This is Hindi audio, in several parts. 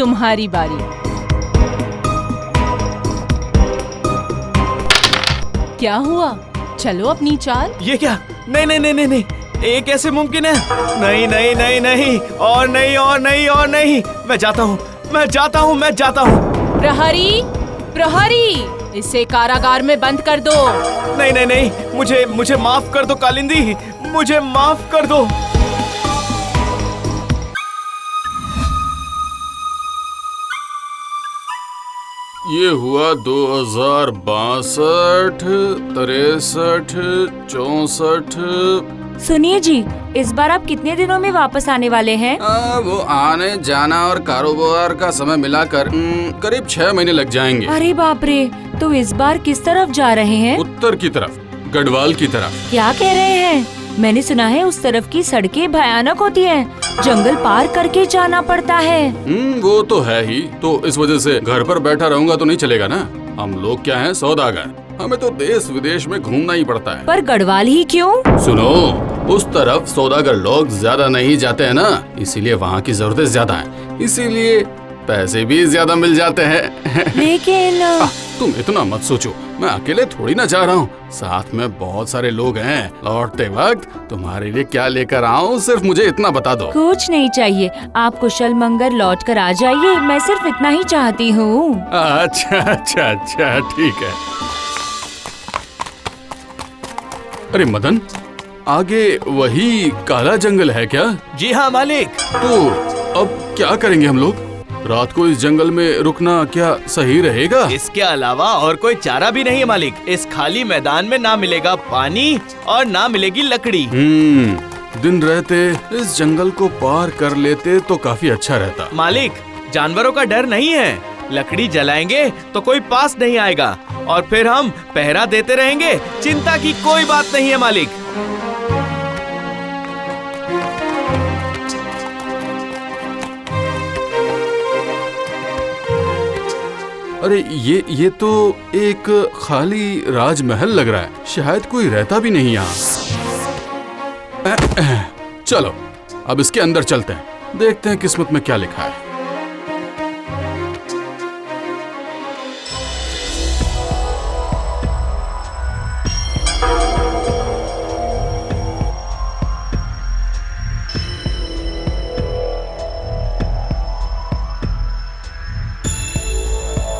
तुम्हारी बारी। क्या हुआ? चलो अपनी चाल। ये क्या? नहीं नहीं नहीं नहीं नहीं, ये कैसे मुमकिन है? नहीं नहीं नहीं नहीं, और नहीं और नहीं और नहीं, मैं जाता हूँ, मैं जाता हूँ, मैं जाता हूँ। प्रहरी, प्रहरी, इसे कारागार में बंद कर दो। नहीं नहीं नहीं, मुझे माफ कर दो कालिंदी, मुझे माफ कर दो। ये हुआ 2062, 63, 64। सुनिए जी, इस बार आप कितने दिनों में वापस आने वाले हैं? वो आने जाना और कारोबार का समय मिलाकर करीब 6 महीने लग जाएंगे। अरे बाप रे, तो इस बार किस तरफ जा रहे हैं? उत्तर की तरफ, गढ़वाल की तरफ। क्या कह रहे हैं? मैंने सुना है उस तरफ की सड़कें भयानक होती हैं, जंगल पार करके जाना पड़ता है। वो तो है ही, तो इस वजह से घर पर बैठा रहूंगा तो नहीं चलेगा ना। हम लोग क्या हैं, सौदागर, हमें तो देश विदेश में घूमना ही पड़ता है। पर गढ़वाल ही क्यों? सुनो, उस तरफ सौदागर लोग ज्यादा नहीं जाते हैं ना, इसीलिए वहाँ की जरूरतें ज्यादा हैं, इसीलिए पैसे भी ज्यादा मिल जाते हैं। लेकिन तुम इतना मत सोचो, मैं अकेले थोड़ी ना जा रहा हूँ, साथ में बहुत सारे लोग हैं। लौटते वक्त तुम्हारे लिए क्या लेकर आऊँ, सिर्फ मुझे इतना बता दो। कुछ नहीं चाहिए, आप कुशल मंगल लौट कर आ जाइए, मैं सिर्फ इतना ही चाहती हूँ। अच्छा अच्छा अच्छा, ठीक है। अरे मदन, आगे वही काला जंगल है क्या? जी हाँ मालिक। तो अब क्या करेंगे हम लोग? रात को इस जंगल में रुकना क्या सही रहेगा? इसके अलावा और कोई चारा भी नहीं है मालिक। इस खाली मैदान में ना मिलेगा पानी और ना मिलेगी लकड़ी। दिन रहते इस जंगल को पार कर लेते तो काफी अच्छा रहता। मालिक, जानवरों का डर नहीं है, लकड़ी जलाएंगे तो कोई पास नहीं आएगा और फिर हम पहरा देते रहेंगे, चिंता की कोई बात नहीं है मालिक। अरे ये तो एक खाली राजमहल लग रहा है, शायद कोई रहता भी नहीं यहाँ। चलो अब इसके अंदर चलते हैं, देखते हैं किस्मत में क्या लिखा है।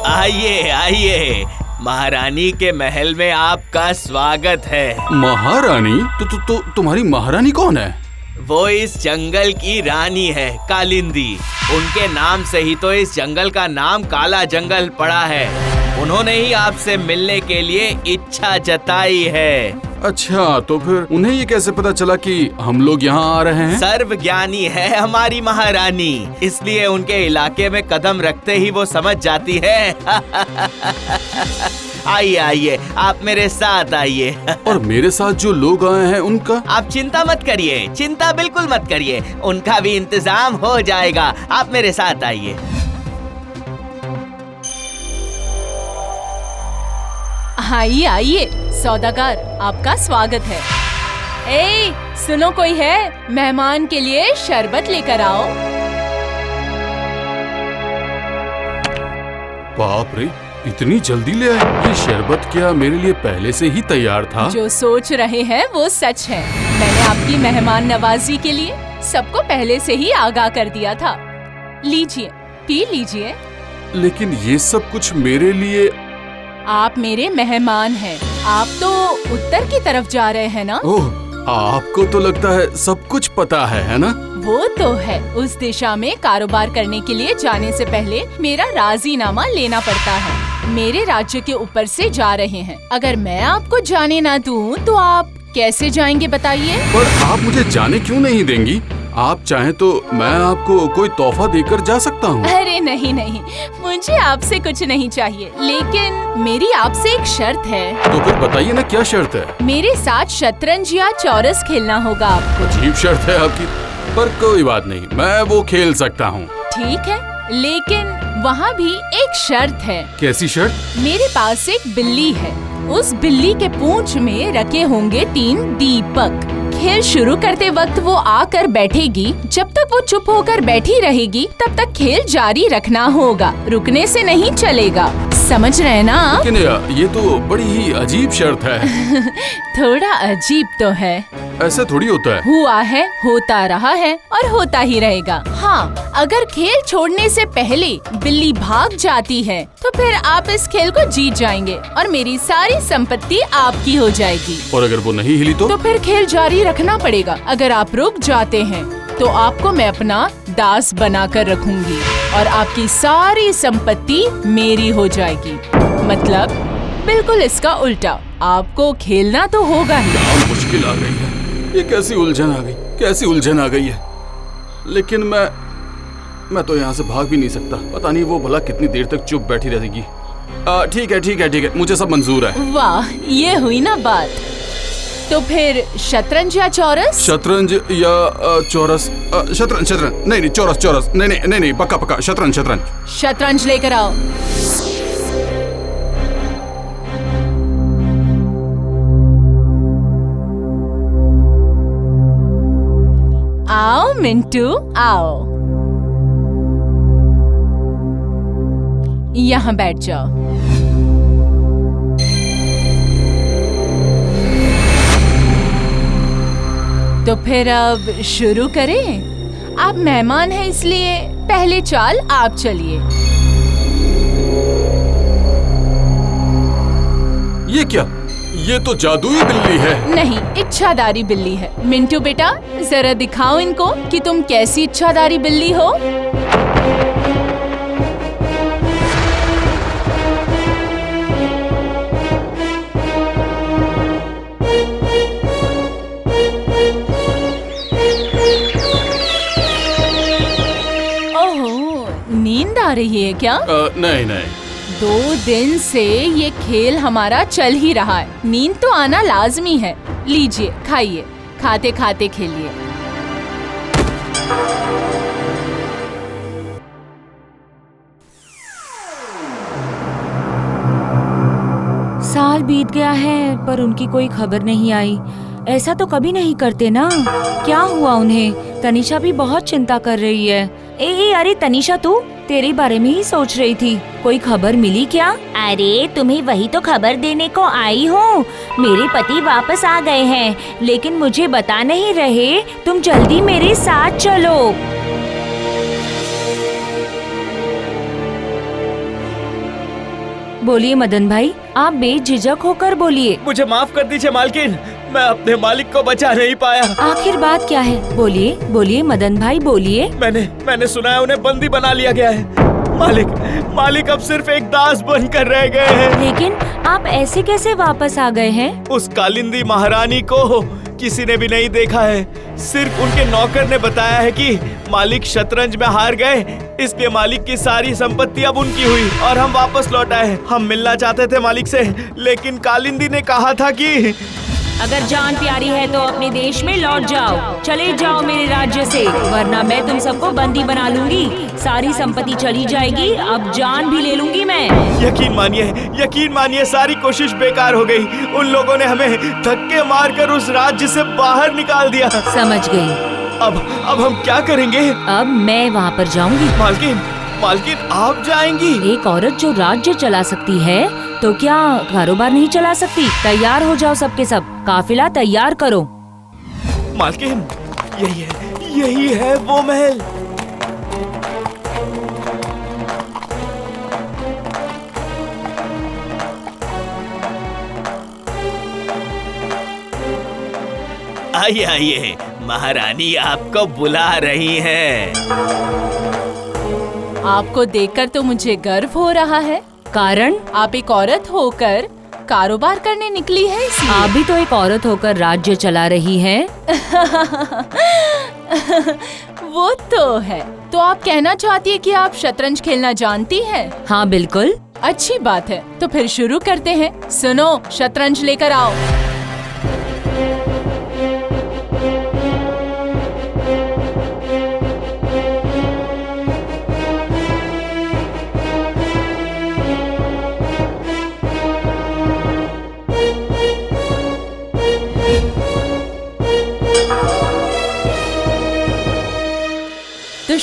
आइए आइए, महारानी के महल में आपका स्वागत है। महारानी? तो तुम्हारी महारानी कौन है? वो इस जंगल की रानी है, कालिंदी। उनके नाम से ही तो इस जंगल का नाम काला जंगल पड़ा है। उन्होंने ही आपसे मिलने के लिए इच्छा जताई है। अच्छा, तो फिर उन्हें ये कैसे पता चला कि हम लोग यहाँ आ रहे हैं? सर्वज्ञानी है हमारी महारानी, इसलिए उनके इलाके में कदम रखते ही वो समझ जाती है। आइए आइए, आप मेरे साथ आइए। और मेरे साथ जो लोग आए हैं उनका? आप चिंता मत करिए, चिंता बिल्कुल मत करिए, उनका भी इंतजाम हो जाएगा। आप मेरे साथ आइए। आइए आइए, सौदागर, आपका स्वागत है। ए, सुनो, कोई है? मेहमान के लिए शरबत लेकर आओ। बाप रे, इतनी जल्दी ले आए? ये शरबत क्या मेरे लिए पहले से ही तैयार था? जो सोच रहे हैं वो सच है। मैंने आपकी मेहमान नवाजी के लिए सबको पहले से ही आगाह कर दिया था। लीजिए, पी लीजिए। लेकिन ये सब कुछ मेरे लिए? आप मेरे मेहमान हैं। आप तो उत्तर की तरफ जा रहे हैं ना? ओह, आपको तो लगता है सब कुछ पता है ना? वो तो है। उस दिशा में कारोबार करने के लिए जाने से पहले मेरा राजीनामा लेना पड़ता है। मेरे राज्य के ऊपर से जा रहे हैं। अगर मैं आपको जाने ना दूं, तो आप कैसे जाएंगे बताइए? पर आप मुझे जाने क्यों नहीं देंगी? आप चाहें तो मैं आपको कोई तोहफा देकर जा सकता हूँ। अरे नहीं नहीं, मुझे आपसे कुछ नहीं चाहिए, लेकिन मेरी आपसे एक शर्त है। तो फिर बताइए ना, क्या शर्त है? मेरे साथ शतरंज या चौरस खेलना होगा आपको। अजीब शर्त है आपकी, पर कोई बात नहीं, मैं वो खेल सकता हूँ। ठीक है, लेकिन वहाँ भी एक शर्त है। कैसी शर्त? मेरे पास एक बिल्ली है। उस बिल्ली के पूंछ में रखे होंगे 3 दीपक। खेल शुरू करते वक्त वो आकर बैठेगी, जब तक वो चुप होकर बैठी रहेगी तब तक खेल जारी रखना होगा, रुकने से नहीं चलेगा। समझ रहे ना आप? लेकिन ये तो बड़ी ही अजीब शर्त है। थोड़ा अजीब तो है। ऐसे थोड़ी होता है। हुआ है, होता रहा है और होता ही रहेगा। हाँ, अगर खेल छोड़ने से पहले बिल्ली भाग जाती है तो फिर आप इस खेल को जीत जाएंगे और मेरी सारी संपत्ति आपकी हो जाएगी। और अगर वो नहीं हिली तो फिर खेल जारी रखना पड़ेगा। अगर आप रुक जाते हैं तो आपको मैं अपना दास बनाकर रखूंगी और आपकी सारी संपत्ति मेरी हो जाएगी। मतलब बिल्कुल इसका उल्टा। आपको खेलना तो होगा ही। मुश्किल आ गई है। ये कैसी उलझन आ गई, कैसी उलझन आ गई है। लेकिन मैं तो यहाँ से भाग भी नहीं सकता। पता नहीं वो भला कितनी देर तक चुप बैठी रहेगी। ठीक है ठीक है ठीक है, मुझे सब मंजूर है। वाह, ये हुई ना बात। तो फिर शतरंज या चौरस? शतरंज या चौरस? शतरंज नहीं चौरस नहीं पक्का शतरंज। शतरंज लेकर आओ। आओ मिंटू, आओ। यहाँ बैठ जाओ। तो फिर अब शुरू करें? आप मेहमान हैं इसलिए पहले चाल आप चलिए। ये क्या? ये तो जादुई बिल्ली है। नहीं, इच्छाधारी बिल्ली है। मिंटू बेटा, जरा दिखाओ इनको कि तुम कैसी इच्छाधारी बिल्ली हो। ओह, नींद आ रही है क्या? नहीं 2 दिन से ये खेल हमारा चल ही रहा है। नींद तो आना लाजमी है। लीजिए, खाइए, खाते खाते खेलिए। साल बीत गया है पर उनकी कोई खबर नहीं आई। ऐसा तो कभी नहीं करते ना। क्या हुआ उन्हें? तनिषा भी बहुत चिंता कर रही है। अरे तनिषा, तू तेरे बारे में ही सोच रही थी। कोई खबर मिली क्या? अरे तुम्हें वही तो खबर देने को आई हूँ। मेरे पति वापस आ गए हैं, लेकिन मुझे बता नहीं रहे। तुम जल्दी मेरे साथ चलो। बोलिए मदन भाई, आप बेझिझक होकर बोलिए। मुझे माफ कर दीजिए मालकिन, मैं अपने मालिक को बचा नहीं पाया। आखिर बात क्या है? बोलिए बोलिए मदन भाई, बोलिए। मैंने सुना है उन्हें बंदी बना लिया गया है। मालिक अब सिर्फ एक दास बनकर रह गए हैं। लेकिन आप ऐसे कैसे वापस आ गए हैं? उस कालिंदी महारानी को किसी ने भी नहीं देखा है। सिर्फ उनके नौकर ने बताया है कि मालिक शतरंज में हार गए, इसलिए मालिक की सारी संपत्ति अब उनकी हुई और हम वापस लौट आए। हम मिलना चाहते थे मालिक से, लेकिन कालिंदी ने कहा था कि अगर जान प्यारी है तो अपने देश में लौट जाओ, चले जाओ मेरे राज्य से, वरना मैं तुम सबको बंदी बना लूंगी। सारी संपत्ति चली जाएगी, अब जान भी ले लूंगी मैं। यकीन मानिए सारी कोशिश बेकार हो गई। उन लोगों ने हमें धक्के मारकर उस राज्य से बाहर निकाल दिया। समझ गई। अब हम क्या करेंगे? अब मैं वहाँ पर जाऊंगी। मालकिन आप जाएंगी? एक औरत जो राज्य चला सकती है तो क्या कारोबार नहीं चला सकती? तैयार हो जाओ सबके सब, काफिला तैयार करो। मालकिन, यही है वो महल। आइए, महारानी आपको बुला रही हैं। आपको देखकर तो मुझे गर्व हो रहा है। कारण? आप एक औरत होकर कारोबार करने निकली है इसलिए। आप भी तो एक औरत होकर राज्य चला रही हैं। वो तो है। तो आप कहना चाहती है कि आप शतरंज खेलना जानती हैं? हाँ बिल्कुल। अच्छी बात है, तो फिर शुरू करते हैं। सुनो, शतरंज लेकर आओ।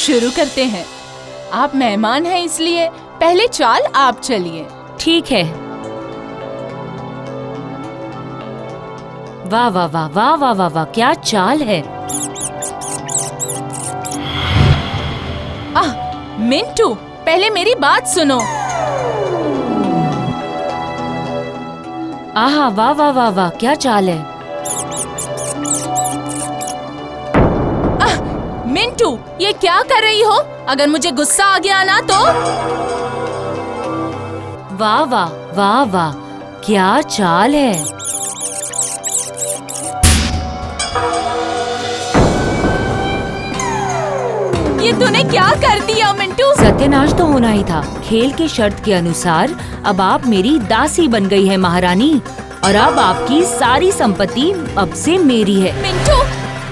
शुरू करते हैं। आप मेहमान हैं इसलिए पहले चाल आप चलिए। ठीक है। वाह वाह वाह वाह वाह वाह वाह, क्या चाल है। मिंटू, पहले मेरी बात सुनो। आहा, वाह वाह वाह वाह, क्या चाल है। मिंटू, ये क्या कर रही हो? अगर मुझे गुस्सा आ गया ना तो। वाह वाह वाह वाह, क्या चाल है। ये तूने क्या कर दिया मिंटू? सत्यानाश तो होना ही था। खेल के शर्त के अनुसार अब आप मेरी दासी बन गई है महारानी, और अब आपकी सारी संपत्ति अब से मेरी है। मिंटू,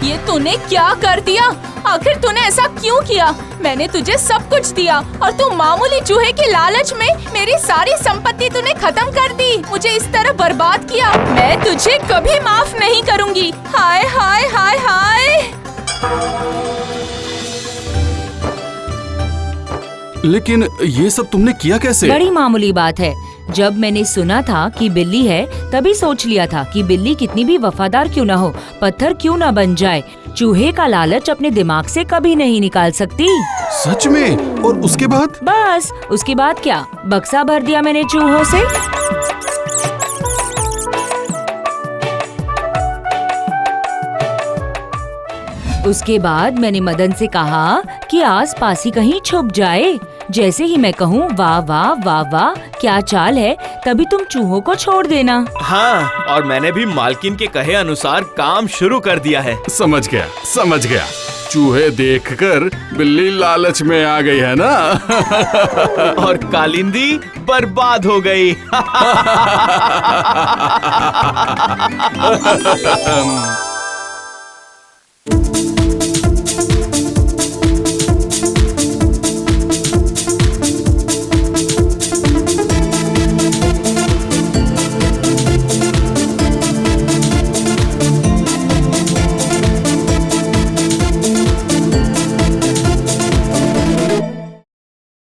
ये तूने क्या कर दिया? आखिर तूने ऐसा क्यों किया? मैंने तुझे सब कुछ दिया और तू मामूली चूहे के लालच में मेरी सारी संपत्ति तूने खत्म कर दी, मुझे इस तरह बर्बाद किया। मैं तुझे कभी माफ नहीं करूंगी। हाय हाय हाय हाय। लेकिन ये सब तुमने किया कैसे? बड़ी मामूली बात है। जब मैंने सुना था कि बिल्ली है, तभी सोच लिया था कि बिल्ली कितनी भी वफादार क्यों ना हो, पत्थर क्यों ना बन जाए, चूहे का लालच अपने दिमाग से कभी नहीं निकाल सकती। सच में? और उसके बाद? बस उसके बाद क्या, बक्सा भर दिया मैंने चूहों से। उसके बाद मैंने मदन से कहा कि आस पास ही कहीं छुप जाए। जैसे ही मैं कहूँ वाह वाह वाह वाह, क्या चाल है, तभी तुम चूहों को छोड़ देना। हाँ, और मैंने भी मालकिन के कहे अनुसार काम शुरू कर दिया है। समझ गया, समझ गया। चूहे देखकर बिल्ली लालच में आ गई है ना। और कालिंदी बर्बाद हो गई।